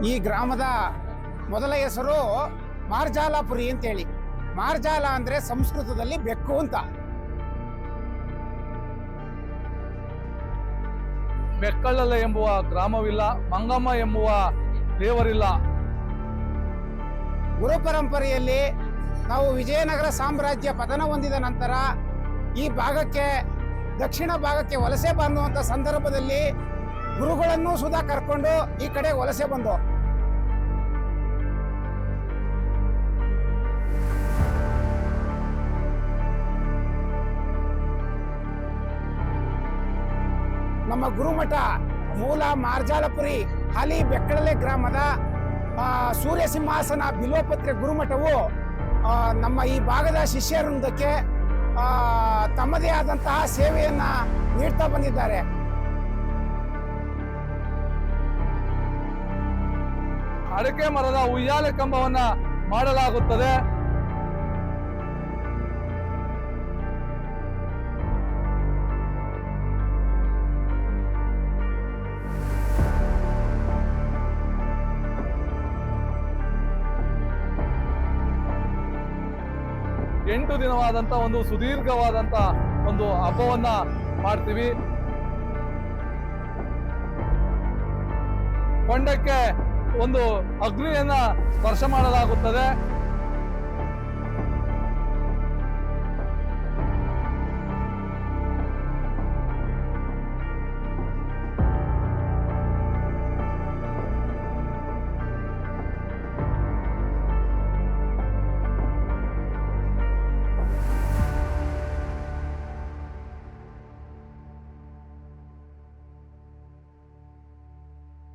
ಈ ಗ್ರಾಮದ ಮೊದಲ ಹೆಸರು ಮಾರ್ಜಾಲಪುರಿ ಅಂತೇಳಿ. ಮಾರ್ಜಾಲ ಅಂದ್ರೆ ಸಂಸ್ಕೃತದಲ್ಲಿ ಬೆಕ್ಕು ಅಂತ. ಬೆಕ್ಕಳ್ಳಲ ಎಂಬುವ ಗ್ರಾಮವಿಲ್ಲ, ಮಂಗಮ್ಮ ಎಂಬುವ ದೇವರಿಲ್ಲ. ಗುರು ಪರಂಪರೆಯಲ್ಲಿ ನಾವು ವಿಜಯನಗರ ಸಾಮ್ರಾಜ್ಯ ಪತನ ಹೊಂದಿದ ನಂತರ ಈ ಭಾಗಕ್ಕೆ, ದಕ್ಷಿಣ ಭಾಗಕ್ಕೆ ವಲಸೆ ಬಂದುವಂತ ಸಂದರ್ಭದಲ್ಲಿ ಗುರುಗಳನ್ನು ಸುಧಾ ಕರ್ಕೊಂಡು ಈ ಕಡೆ ವಲಸೆ ಬಂದು ನಮ್ಮ ಗುರುಮಠ ಮೂಲ ಮಾರ್ಜಾಲಪುರಿ ಹಾಲಿ ಬೆಕ್ಕಳಲೆ ಗ್ರಾಮದ ಸೂರ್ಯ ಸಿಂಹಾಸನ ಬಿಲ್ವಪತ್ರೆ ಗುರುಮಠವು ನಮ್ಮ ಈ ಭಾಗದ ಶಿಷ್ಯವೃಂದಕ್ಕೆ ತಮ್ಮದೇ ಆದಂತಹ ಸೇವೆಯನ್ನ ನೀಡ್ತಾ ಬಂದಿದ್ದಾರೆ. ಅಡಕೆ ಮರದ ಉಯ್ಯಾಲೆ ಕಂಬವನ್ನ ಮಾಡಲಾಗುತ್ತದೆ. ಎಂಟು ದಿನವಾದಂತ ಒಂದು ಸುದೀರ್ಘವಾದಂತ ಒಂದು ಹಬ್ಬವನ್ನ ಮಾಡ್ತೀವಿ. ಕೊಂಡಕ್ಕೆ ಒಂದು ಅಗ್ನಿಯನ್ನ ಸ್ಪರ್ಶ ಮಾಡಲಾಗುತ್ತದೆ.